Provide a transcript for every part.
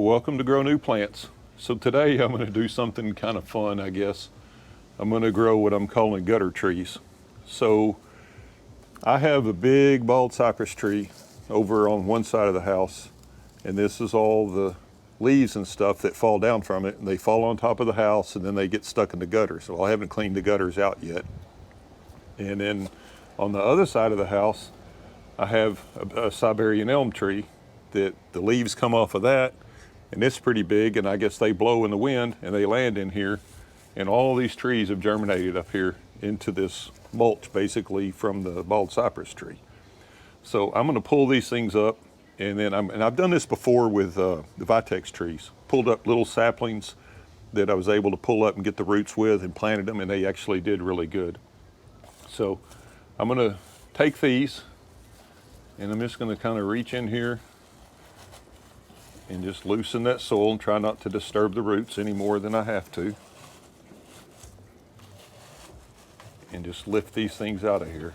welcome to Grow New Plants. So today I'm going to do something kind of fun, I guess. I'm going to grow what I'm calling gutter trees. So I have a big bald cypress tree over on one side of the house, and this is all the leaves and stuff that fall down from it, and they fall on top of the house and then they get stuck in the gutters. So I haven't cleaned the gutters out yet. And then on the other side of the house, I have a Siberian elm tree that the leaves come off of that, and it's pretty big, and I guess they blow in the wind and they land in here, and all these trees have germinated up here into this mulch basically from the bald cypress tree. So I'm going to pull these things up, and then I've done this before with the Vitex trees. Pulled up little saplings that I was able to pull up and get the roots with and planted them, and they actually did really good. So I'm going to take these, and I'm just going to kind of reach in here and just loosen that soil and try not to disturb the roots any more than I have to. And just lift these things out of here.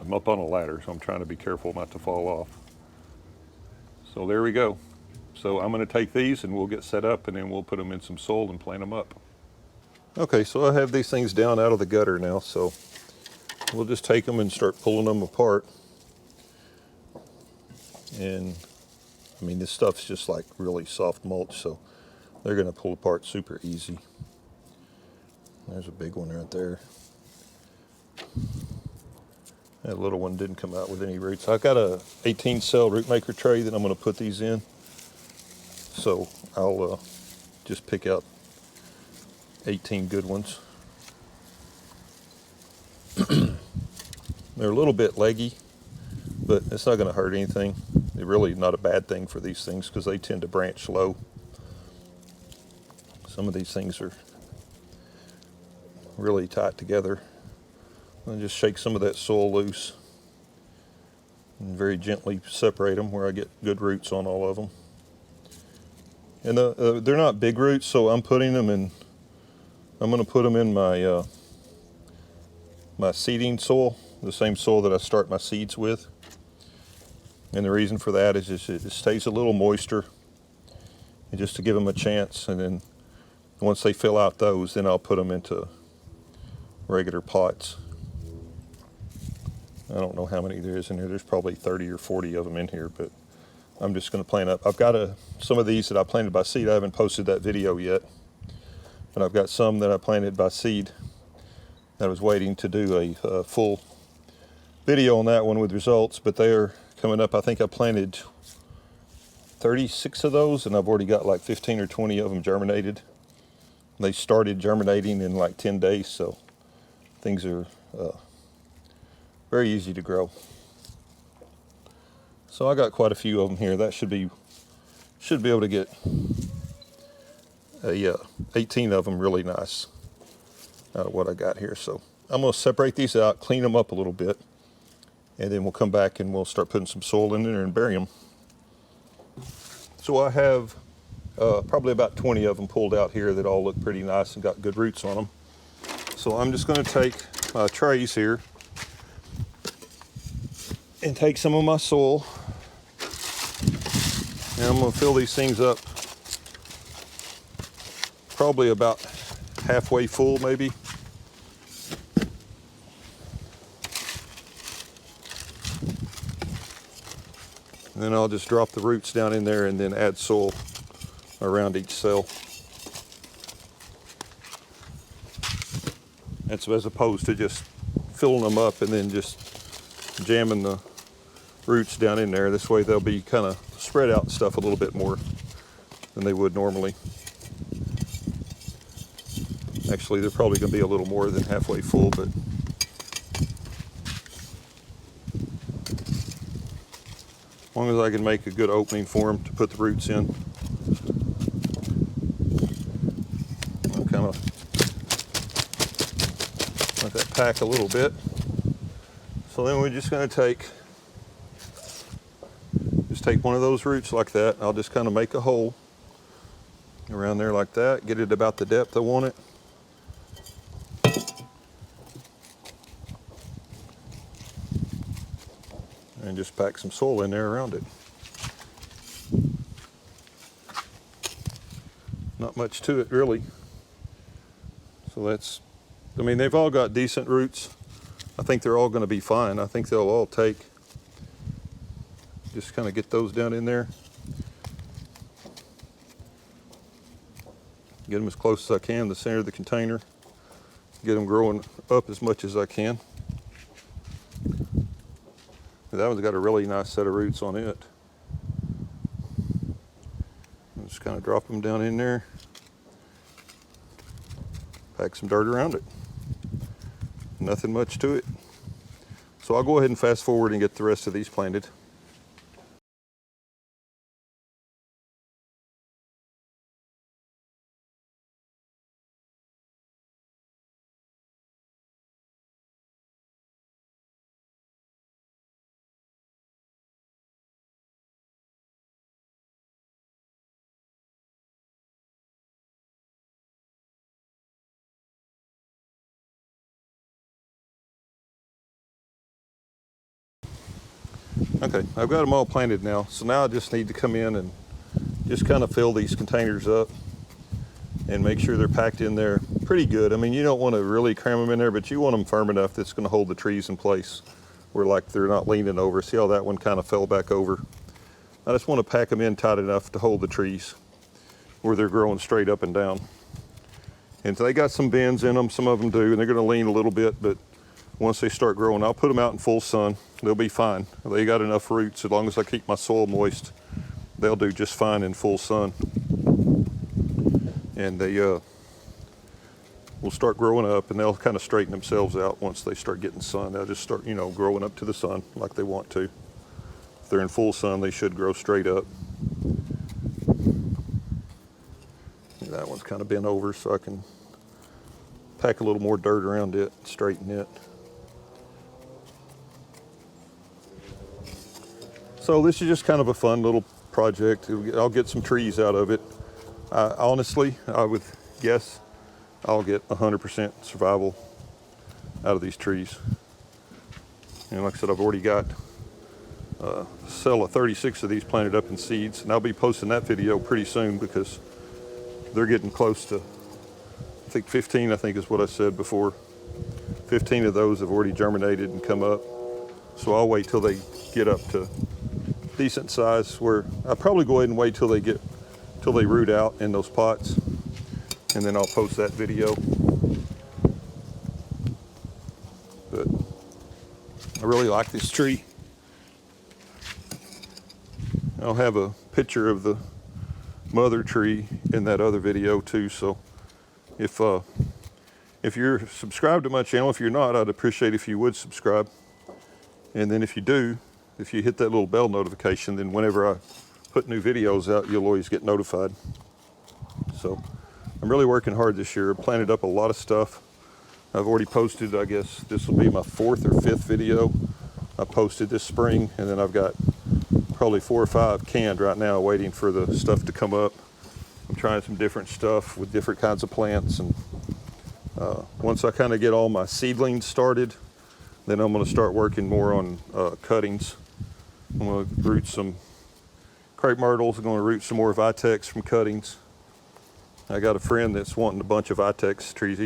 I'm up on a ladder, so I'm trying to be careful not to fall off. So there we go. So I'm going to take these and we'll get set up, and then we'll put them in some soil and plant them up. Okay, so I have these things down out of the gutter now, so we'll just take them and start pulling them apart. And I mean, this stuff's just like really soft mulch, so they're going to pull apart super easy. There's a big one right there. That little one didn't come out with any roots. I've got a 18 cell Rootmaker tray that I'm going to put these in. So I'll just pick out 18 good ones. They're a little bit leggy, but it's not going to hurt anything. They're really not a bad thing for these things because they tend to branch low. Some of these things are really tight together. I'll just shake some of that soil loose and very gently separate them where I get good roots on all of them. And they're not big roots, so I'm putting them in. I'm going to put them in my my seeding soil, the same soil that I start my seeds with. And the reason for that is just it stays a little moister, and just to give them a chance. And then once they fill out those, then I'll put them into regular pots. I don't know how many there is in here. There's probably 30 or 40 of them in here, but I'm just going to plant up. I've got some of these that I planted by seed. I haven't posted that video yet, but I've got some that I planted by seed. I was waiting to do a full video on that one with results, but they are coming up. I think I planted 36 of those, and I've already got like 15 or 20 of them germinated. They started germinating in like 10 days, so things are very easy to grow. So I got quite a few of them here. That should be able to get 18 of them really nice out of what I got here. So I'm going to separate these out, clean them up a little bit, and then we'll come back and we'll start putting some soil in there and bury them. So I have probably about 20 of them pulled out here that all look pretty nice and got good roots on them. So I'm just going to take my trays here and take some of my soil, and I'm going to fill these things up probably about halfway full maybe. And then I'll just drop the roots down in there and then add soil around each cell. That's as opposed to just filling them up and then just jamming the roots down in there. This way they'll be kind of spread out and stuff a little bit more than they would normally. Actually, they're probably going to be a little more than halfway full, but as long as I can make a good opening for them to put the roots in. I'll kind of let that pack a little bit. So then we're just going to take one of those roots like that. I'll just kind of make a hole around there like that, get it about the depth I want it. And just pack some soil in there around it. Not much to it really. So that's, I mean, they've all got decent roots. I think they're all going to be fine. I think they'll all take. Just kind of get those down in there. Get them as close as I can to the center of the container. Get them growing up as much as I can. That one's got a really nice set of roots on it. Just kind of drop them down in there. Pack some dirt around it. Nothing much to it. So I'll go ahead and fast forward and get the rest of these planted. Okay, I've got them all planted now. So now I just need to come in and just kind of fill these containers up and make sure they're packed in there pretty good. I mean, you don't want to really cram them in there, but you want them firm enough that's going to hold the trees in place where like they're not leaning over. See how that one kind of fell back over? I just want to pack them in tight enough to hold the trees where they're growing straight up and down. And so they got some bends in them, some of them do, and they're going to lean a little bit, but once they start growing, I'll put them out in full sun. They'll be fine. They got enough roots. As long as I keep my soil moist, they'll do just fine in full sun. And they will start growing up, and they'll kind of straighten themselves out once they start getting sun. They'll just start, you know, growing up to the sun like they want to. If they're in full sun, they should grow straight up. And that one's kind of bent over, so I can pack a little more dirt around it, straighten it. So this is just kind of a fun little project. I'll get some trees out of it. Honestly, I would guess I'll get 100% survival out of these trees. And like I said, I've already got a cell of 36 of these planted up in seeds, and I'll be posting that video pretty soon because they're getting close to, I think 15, I think is what I said before. 15 of those have already germinated and come up. So I'll wait till they get up to decent size, where I'll probably go ahead and wait till they root out in those pots, and then I'll post that video. But I really like this tree. I'll have a picture of the mother tree in that other video too. So if you're subscribed to my channel, if you're not, I'd appreciate if you would subscribe. And then if you do, if you hit that little bell notification, then whenever I put new videos out, you'll always get notified. So I'm really working hard this year. I've planted up a lot of stuff. I've already posted, I guess this will be my 4th or 5th video I posted this spring, and then I've got probably 4 or 5 canned right now waiting for the stuff to come up. I'm trying some different stuff with different kinds of plants, and once I kind of get all my seedlings started, then I'm going to start working more on cuttings. I'm going to root some crepe myrtles. I'm going to root some more vitex from cuttings. I got a friend that's wanting a bunch of vitex trees.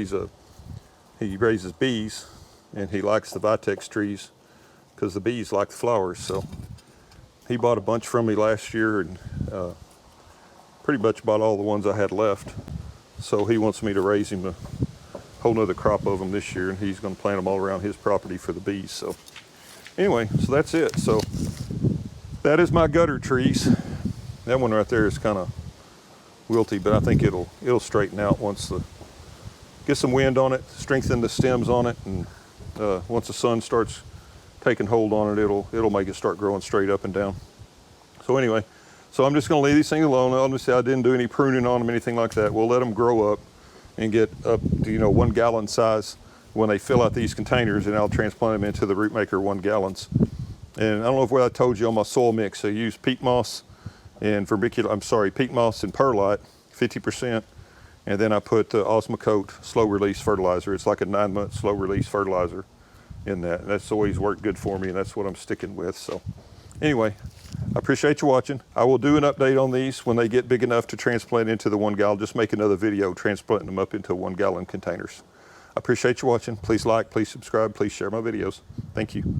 He raises bees, and he likes the vitex trees because the bees like the flowers. So he bought a bunch from me last year, and pretty much bought all the ones I had left. So he wants me to raise him a whole nother crop of them this year, and he's going to plant them all around his property for the bees. So anyway, so that's it. So that is my gutter trees. That one right there is kind of wilty, but I think it'll straighten out once get some wind on it, strengthen the stems on it, and once the sun starts taking hold on it, it'll make it start growing straight up and down. So anyway, so I'm just going to leave these things alone. Obviously, I didn't do any pruning on them, anything like that. We'll let them grow up and get up to 1 gallon size when they fill out these containers, and I'll transplant them into the Rootmaker 1 gallons. And I don't know if I told you on my soil mix, I use peat moss and peat moss and perlite, 50%. And then I put Osmocote slow release fertilizer. It's like a 9-month slow release fertilizer in that. And that's always worked good for me, and that's what I'm sticking with. So Anyway, I appreciate you watching. I will do an update on these when they get big enough to transplant into the 1 gallon. Just make another video transplanting them up into 1 gallon containers. I appreciate you watching. Please like, please subscribe, please share my videos. Thank you.